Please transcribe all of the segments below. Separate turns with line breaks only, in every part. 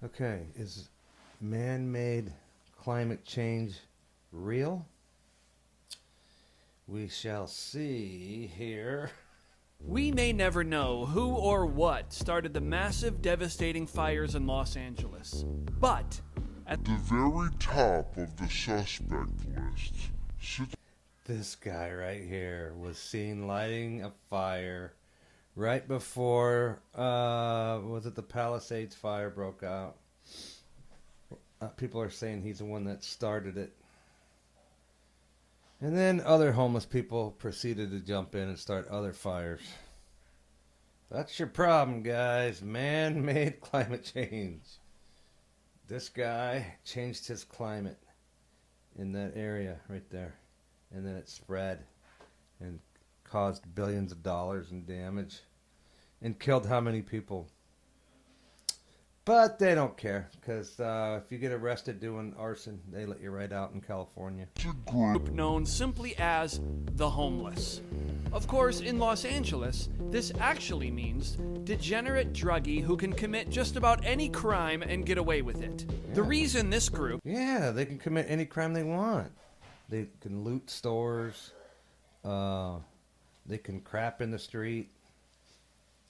Okay, is man-made climate change real? We shall see here.
We may never know who or what started the massive, devastating fires in Los Angeles. But at
the very top of the suspect list sits
this guy right here was seen lighting a fire right before, was it the Palisades fire broke out? People are saying he's the one that started it. And then other homeless people proceeded to jump in and start other fires. That's your problem, guys. Man-made climate change. This guy changed his climate in that area right there. And then it spread and caused billions of dollars in damage and killed how many people? But they don't care, because if you get arrested doing arson, they let you right out in California.
a group known simply as the homeless. Of course, in Los Angeles, this actually means degenerate druggie who can commit just about any crime and get away with it.
Yeah.
The reason this group...
Yeah, they can commit any crime they want. They can loot stores. They can crap in the street.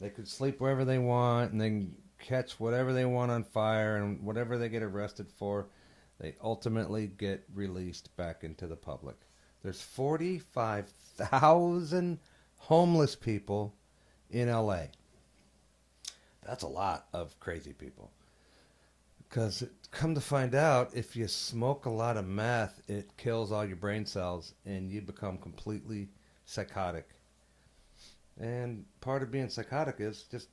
They could sleep wherever they want, and they can catch whatever they want on fire, and whatever they get arrested for, they ultimately get released back into the public. There's 45,000 homeless people in LA. That's a lot of crazy people. Because come to find out, if you smoke a lot of meth, it kills all your brain cells and you become completely psychotic. And part of being psychotic is just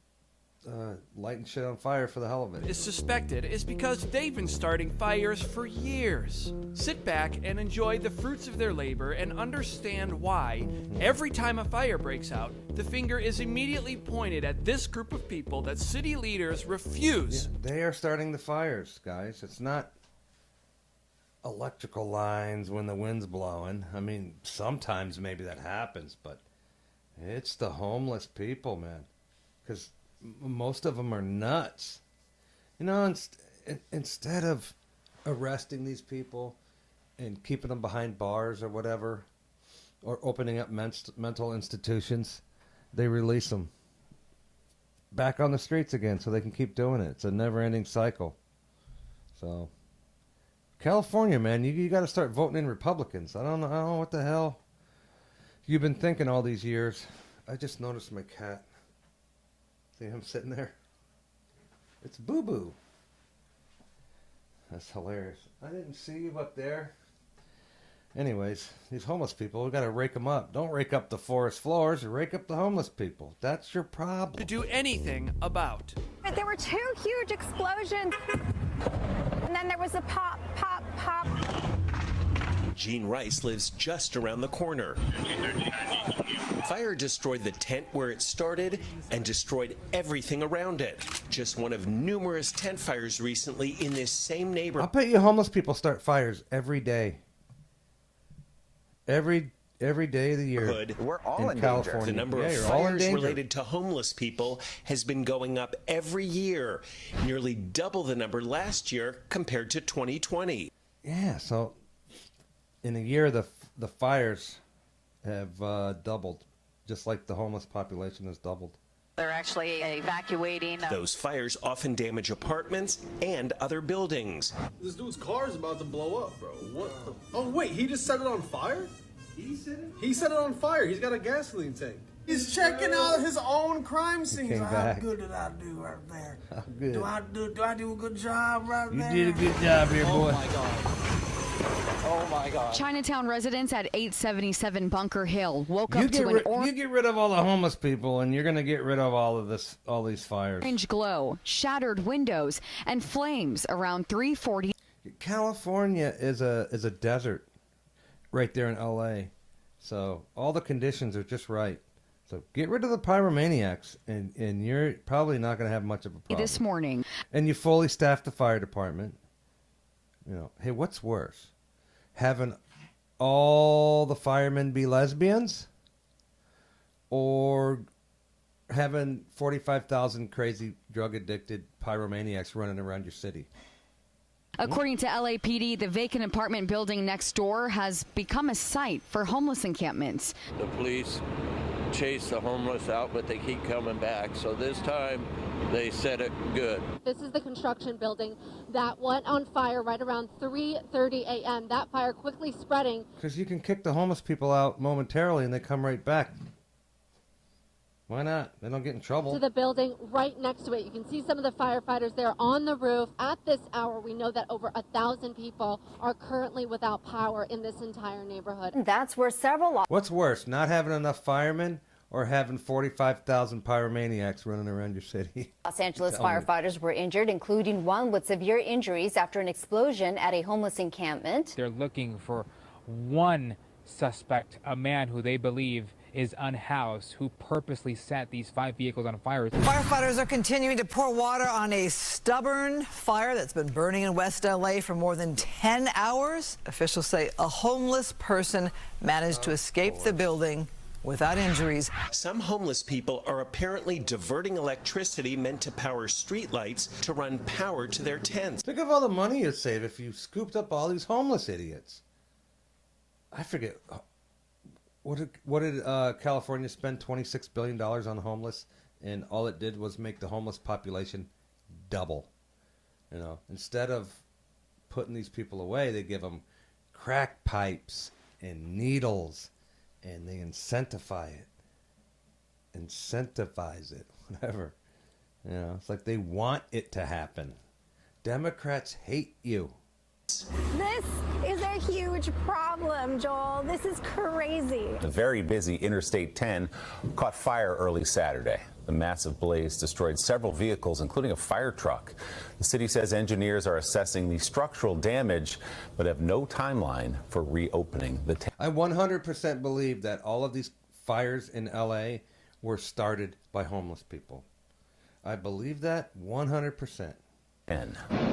lighting shit on fire for the hell of it.
Is suspected is because they've been starting fires for years. Sit back and enjoy the fruits of their labor and understand why every time a fire breaks out, the finger is immediately pointed at this group of people that city leaders refuse.
Yeah, they are starting the fires, guys. It's not electrical lines when the wind's blowing. I mean, sometimes maybe that happens, but it's the homeless people, man. Because most of them are nuts. You know, instead of arresting these people and keeping them behind bars or whatever, or opening up mental institutions, they release them back on the streets again so they can keep doing it. It's a never-ending cycle. So, California, man, you got to start voting in Republicans. I don't know what the hell you've been thinking all these years. I just noticed my cat. See him sitting there? It's Boo Boo. That's hilarious. I didn't see you up there. Anyways, these homeless people, we got to rake them up. Don't rake up the forest floors, rake up the homeless people. That's your problem.
To do anything about.
There were two huge explosions, and then there was a pop, pop, pop.
Gene Rice lives just around the corner. Fire destroyed the tent where it started and destroyed everything around it. Just one of numerous tent fires recently in this same neighborhood.
I'll bet you homeless people start fires every day. Every day of the year.
We're
all in California.
The number of fires related to homeless people has been going up every year, nearly double the number last year compared to 2020.
Yeah, so in a year the fires have doubled, just like the homeless population has doubled.
They're actually evacuating.
Those fires often damage apartments and other buildings.
This dude's car is about to blow up, bro. What the? Oh, wait, he just set it on fire?
He set it?
He set it on fire. He's got a gasoline tank. He's checking out his own crime scene.
How
good did I do right there?
How good?
Do I do a good job right there?
You did a good job here, boy.
Oh my God. Oh my God.
Chinatown residents at 877 Bunker Hill woke up to
You get rid of all the homeless people, and you're going to get rid of all these fires.
orange glow, shattered windows, and flames around 3:40.
California is a desert right there in LA, so all the conditions are just right. So get rid of the pyromaniacs, and you're probably not going to have much of a problem.
This morning.
And you fully staff the fire department. You know, hey, what's worse? Having all the firemen be lesbians, or having 45,000 crazy drug-addicted pyromaniacs running around your city.
According to LAPD, the vacant apartment building next door has become a site for homeless encampments.
The police chase the homeless out, but they keep coming back. So this time they said it good.
This is the construction building that went on fire right around 3:30 a.m. That fire quickly spreading.
Because you can kick the homeless people out momentarily and they come right back. Why not? They don't get in trouble.
To the building right next to it. You can see some of the firefighters there on the roof. At this hour, we know that over 1,000 people are currently without power in this entire neighborhood.
That's where several.
What's worse, not having enough firemen or having 45,000 pyromaniacs running around your city?
Los Angeles firefighters were injured, including one with severe injuries after an explosion at a homeless encampment.
They're looking for one suspect, a man who they believe is unhoused, who purposely set these 5 vehicles on fire.
Firefighters are continuing to pour water on a stubborn fire that's been burning in West LA for more than 10 hours. Officials say a homeless person managed to escape the building without injuries.
Some homeless people are apparently diverting electricity meant to power streetlights to run power to their tents.
Think of all the money you'd save if you scooped up all these homeless idiots. I forget. What did California spend $26 billion on the homeless, and all it did was make the homeless population double. You know, instead of putting these people away, they give them crack pipes and needles, and they incentivize it, whatever. You know, it's like they want it to happen. Democrats hate you.
This is a huge problem, Joel. This is crazy.
The very busy Interstate 10 caught fire early Saturday. The massive blaze destroyed several vehicles, including a fire truck. The city says engineers are assessing the structural damage, but have no timeline for reopening the 10.
I 100% believe that all of these fires in LA were started by homeless people. I believe that 100%.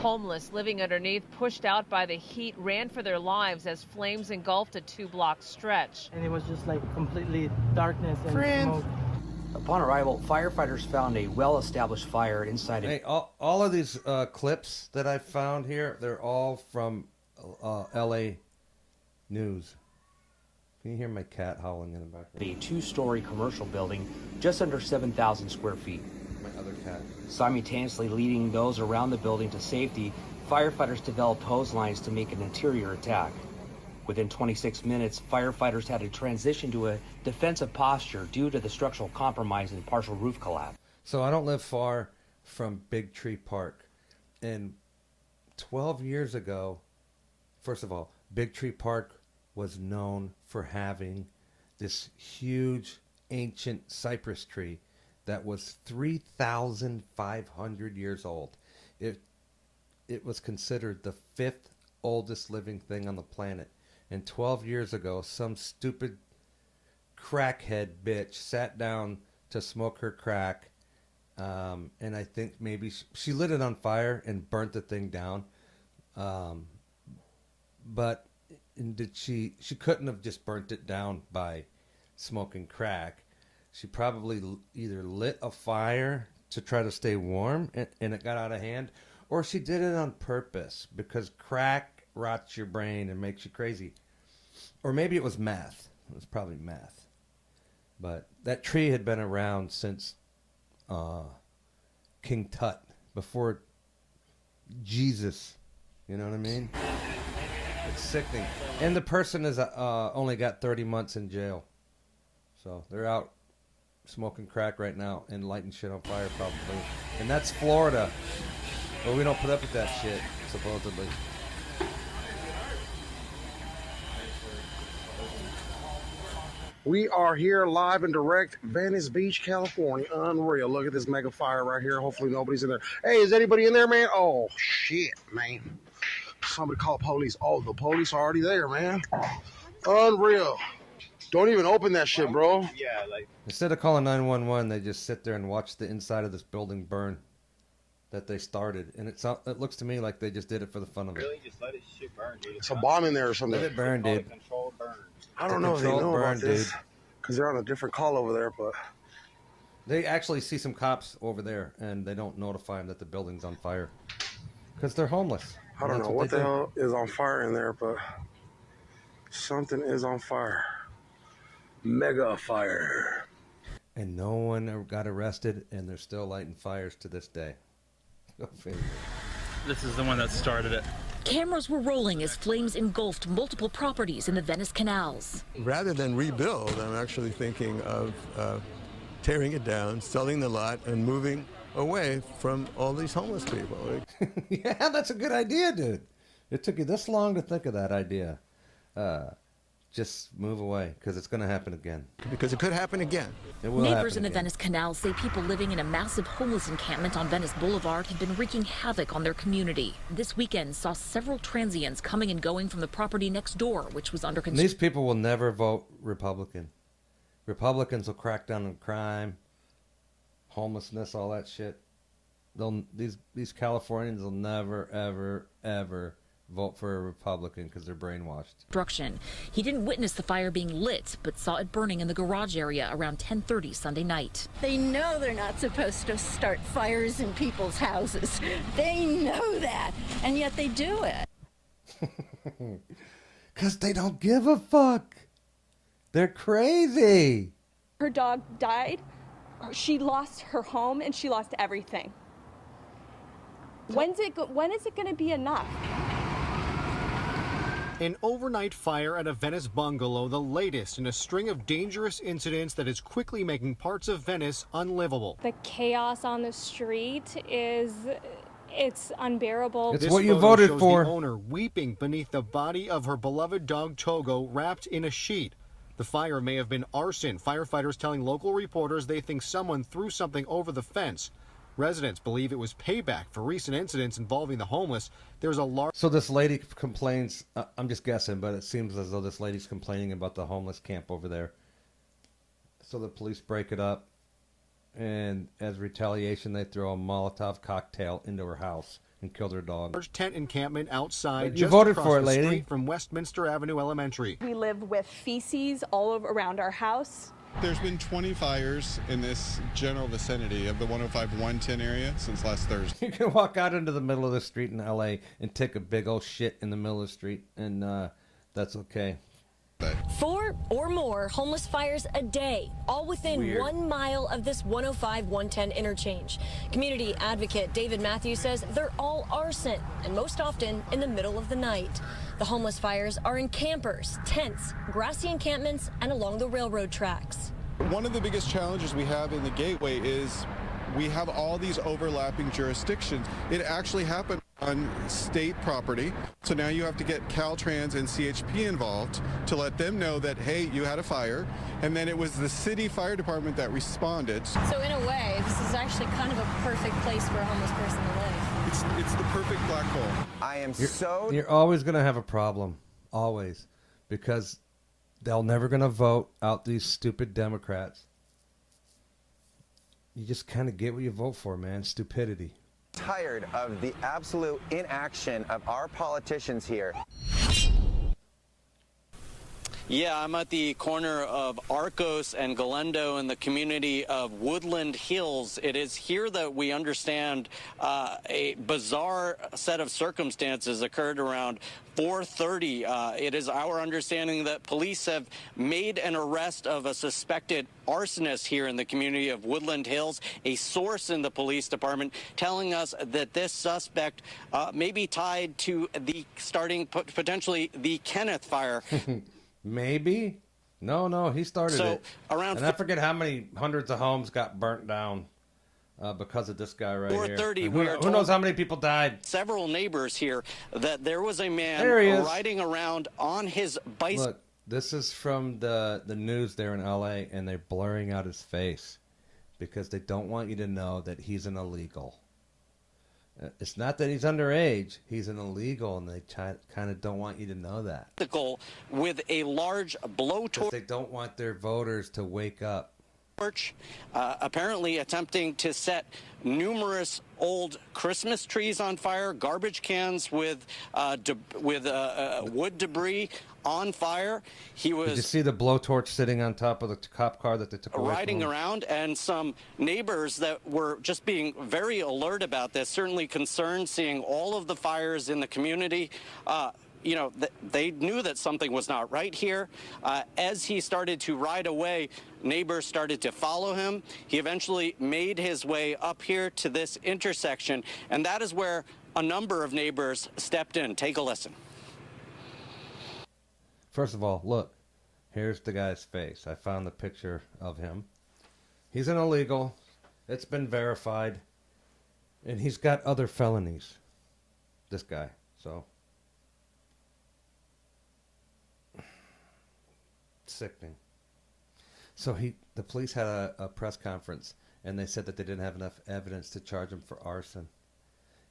Homeless living underneath, pushed out by the heat, ran for their lives as flames engulfed a 2-block stretch.
And it was just like completely darkness and smoke.
Upon arrival, firefighters found a well-established fire inside
Hey, all of these clips that I found here, they're all from LA News. Can you hear my cat howling in the background?
a 2-story commercial building just under 7,000 square feet.
My other cat.
Simultaneously leading those around the building to safety, firefighters developed hose lines to make an interior attack. Within 26 minutes, firefighters had to transition to a defensive posture due to the structural compromise and partial roof collapse.
So I don't live far from Big Tree Park. And 12 years ago, first of all, Big Tree Park was known for having this huge ancient cypress tree that was 3,500 years old. It was considered the 5th oldest living thing on the planet. And 12 years ago, some stupid crackhead bitch sat down to smoke her crack. And I think maybe she lit it on fire and burnt the thing down. But she couldn't have just burnt it down by smoking crack. She probably either lit a fire to try to stay warm and it got out of hand, or she did it on purpose because crack rots your brain and makes you crazy. Or maybe it was meth. It was probably meth. But that tree had been around since King Tut, before Jesus. You know what I mean? It's sickening. And the person is only got 30 months in jail. So they're out smoking crack right now and lighting shit on fire probably. And that's Florida. But we don't put up with that shit, supposedly.
We are here live and direct, Venice Beach, California. Unreal. Look at this mega fire right here. Hopefully nobody's in there. Hey, is anybody in there, man? Oh, shit, man. Somebody call police. Oh, the police are already there, man. Unreal. Don't even open that shit, bro.
Yeah, like instead of calling 911, they just sit there and watch the inside of this building burn that they started. And it looks to me like they just did it for the fun of it.
Really? Just let it shit burn, dude. It's a bomb in there or something.
Let it burn, dude.
I don't know if they know about this because they're on a different call over there, but
They actually see some cops over there, and they don't notify them that the building's on fire because they're homeless.
I don't know what the hell is on fire in there, but something is on fire. Mega fire.
And no one ever got arrested, and they're still lighting fires to this day. Go figure.
This is the one that started it.
Cameras were rolling as flames engulfed multiple properties in the Venice canals.
Rather than rebuild, I'm actually thinking of tearing it down, selling the lot, and moving away from all these homeless people.
Yeah, that's a good idea, dude. It took you this long to think of that idea. Just move away, because it's going to happen again.
Because it could happen again.
It will
Neighbors
happen
in the
again.
Venice Canal say people living in a massive homeless encampment on Venice Boulevard have been wreaking havoc on their community. This weekend saw several transients coming and going from the property next door, which was under
And
construction.
these people will never vote Republican. Republicans will crack down on crime, homelessness, all that shit. These Californians will never, ever, ever vote for a Republican because they're brainwashed.
He didn't witness the fire being lit, but saw it burning in the garage area around 10:30 Sunday night.
They know they're not supposed to start fires in people's houses. They know that, and yet they do it.
Because they don't give a fuck. They're crazy.
Her dog died. She lost her home and she lost everything. When is it going to be enough?
An overnight fire at a Venice bungalow, the latest in a string of dangerous incidents that is quickly making parts of Venice unlivable.
The chaos on the street it's unbearable.
It's what you voted
shows
for.
The owner weeping beneath the body of her beloved dog Togo, wrapped in a sheet. The fire may have been arson. Firefighters telling local reporters they think someone threw something over the fence. Residents believe it was payback for recent incidents involving the homeless. There's a large...
So this lady complains, I'm just guessing, but it seems as though this lady's complaining about the homeless camp over there. So the police break it up, and as retaliation, they throw a Molotov cocktail into her house and killed her dog.
Large tent encampment outside,
You
just
voted
across
for it,
the
lady.
street from Westminster Avenue Elementary.
We live with feces all over around our house.
There's been 20 fires in this general vicinity of the 105-110 area since last Thursday.
You can walk out into the middle of the street in L.A. and take a big old shit in the middle of the street, and that's okay.
4 or more homeless fires a day, all within
Weird.
1 mile of this 105-110 interchange. Community advocate David Matthews says they're all arson, and most often in the middle of the night. The homeless fires are in campers, tents, grassy encampments, and along the railroad tracks.
One of the biggest challenges we have in the Gateway is we have all these overlapping jurisdictions. It actually happened on state property, so now you have to get Caltrans and CHP involved to let them know that, hey, you had a fire, and then it was the city fire department that responded.
So in a way, this is actually kind of a perfect place for a homeless person to live.
It's the perfect black hole.
I am
You're always going to have a problem, always, because they're never going to vote out these stupid Democrats. You just kind of get what you vote for, man. Stupidity.
tired of the absolute inaction of our politicians here.
Yeah, I'm at the corner of Arcos and Galendo in the community of Woodland Hills. It is here that we understand a bizarre set of circumstances occurred around 4:30. It is our understanding that police have made an arrest of a suspected arsonist here in the community of Woodland Hills. A source in the police department telling us that this suspect may be tied to the potentially the Kenneth fire.
Maybe. No, he started
So,
it.
around
and I forget how many hundreds of homes got burnt down because of this guy right here.
4:30,
And
we
who
are
who
told-
knows how many people died?
Several neighbors here that there was a man
There he is.
riding around on his bicycle.
Look, this is from the news there in L.A., and they're blurring out his face because they don't want you to know that he's an illegal. It's not that he's underage. He's an illegal, and they kind of don't want you to know that.
With a large
Because
blowtorch.
they don't want their voters to wake up.
apparently attempting to set numerous old Christmas trees on fire, garbage cans with wood debris on fire. He was.
Did you see the blowtorch sitting on top of the cop car that they took away
Riding
from him?
around, and some neighbors that were just being very alert about this, certainly concerned seeing all of the fires in the community. You know, they knew that something was not right here. As he started to ride away, neighbors started to follow him. He eventually made his way up here to this intersection, and that is where a number of neighbors stepped in. Take a listen.
First of all, look, here's the guy's face. I found the picture of him. He's an illegal. It's been verified. And he's got other felonies. This guy. So. Sickening. So the police had a press conference, and they said that they didn't have enough evidence to charge him for arson.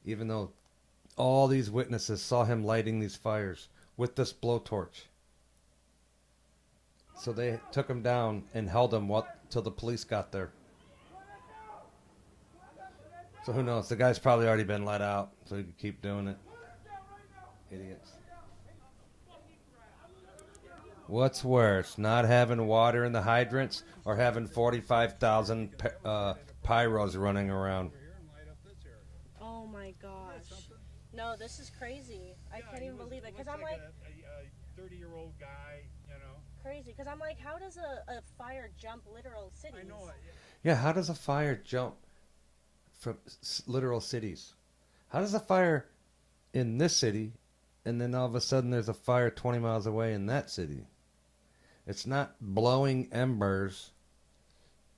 Even though all these witnesses saw him lighting these fires with this blowtorch. So they took him down and held him till the police got there. So who knows? The guy's probably already been let out, so he could keep doing it. Idiots. What's worse, not having water in the hydrants or having 45,000 pyros running around?
Oh my gosh. No, this is crazy. I can't even believe it. Because I'm like
a 30-year-old guy, you know.
Crazy. Because I'm like, how does a fire jump literal cities?
I know it.
Yeah, how does a fire jump from literal cities? How does a fire in this city, and then all of a sudden there's a fire 20 miles away in that city? It's not blowing embers.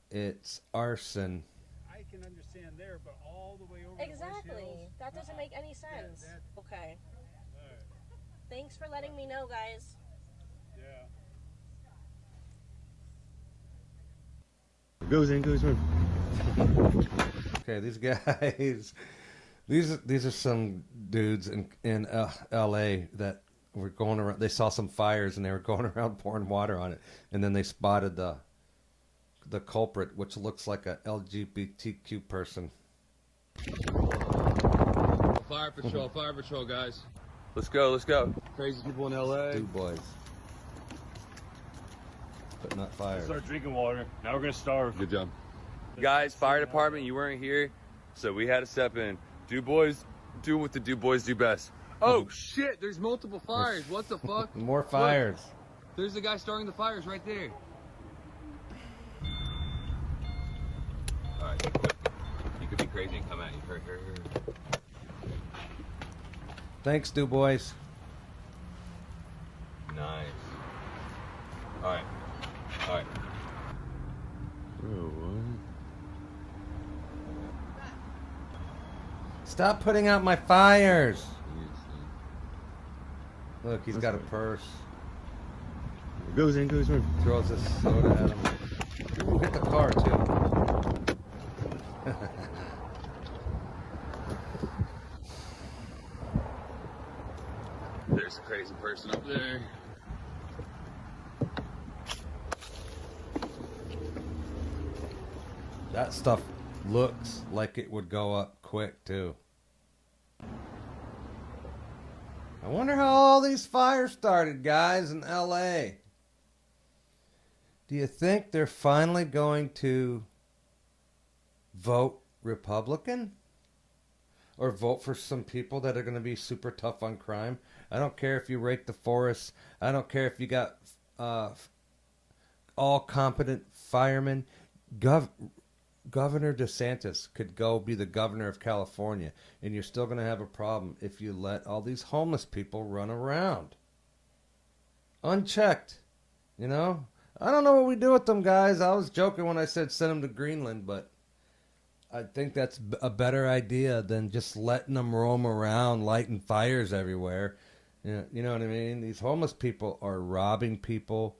It's arson.
I can understand there, but all the way over
Exactly.
Hills,
That doesn't make any sense. Okay.
Right.
Thanks for letting me know, guys.
Yeah.
Goes in, goes in. Okay, these guys, these are some dudes in L.A. that were going around. They saw some fires and they were going around pouring water on it, and then they spotted the culprit, which looks like a LGBTQ person.
Fire patrol, guys. Let's go. Crazy people in LA.
Two boys. But not fire.
Start drinking water. Now we're gonna starve.
Good job. Guys, fire department, you weren't here, so we had to step in. Do boys do what the do boys do best. Oh shit, there's multiple fires. What the fuck?
More fires.
Look, there's the guy starting the fires right there. Alright, you could be crazy and come at you. Hurry.
Thanks, Du Bois.
Nice. Alright.
Stop putting out my fires. Look, he's got a purse.
Goes in.
Throws this soda at him. Ooh, hit the car too.
There's a crazy person up there.
That stuff looks like it would go up quick too. I wonder how all these fires started, guys, in LA. Do you think they're finally going to vote Republican? Or vote for some people that are going to be super tough on crime? I don't care if you rake the forests. I don't care if you got all competent firemen. Governor DeSantis could go be the governor of California, and you're still going to have a problem if you let all these homeless people run around unchecked. You know, I don't know what we do with them, guys. I was joking when I said send them to Greenland, but I think that's a better idea than just letting them roam around lighting fires everywhere. You know what I mean? These homeless people are robbing people.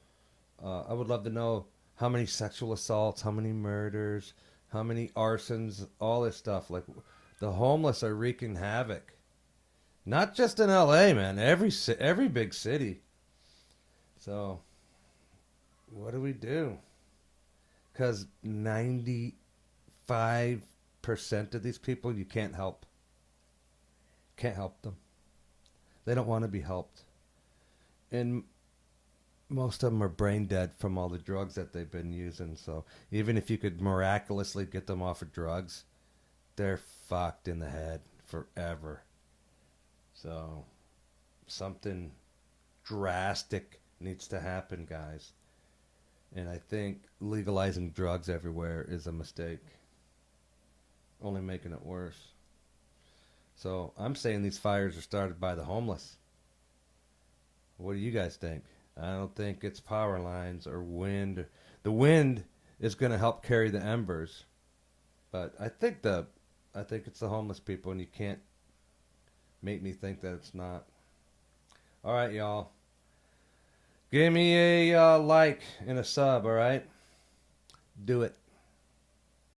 I would love to know how many sexual assaults, how many murders, how many arsons, all this stuff. Like, the homeless are wreaking havoc. Not just in LA, man. Every big city. So, what do we do? Because 95% of these people you can't help. Can't help them. They don't want to be helped. And most of them are brain dead from all the drugs that they've been using. So even if you could miraculously get them off of drugs, they're fucked in the head forever. So something drastic needs to happen, guys. And I think legalizing drugs everywhere is a mistake. Only making it worse. So I'm saying these fires are started by the homeless. What do you guys think? I don't think it's power lines or wind. The wind is going to help carry the embers. But I think it's the homeless people, and you can't make me think that it's not. All right, y'all. Give me a like and a sub, all right? Do it.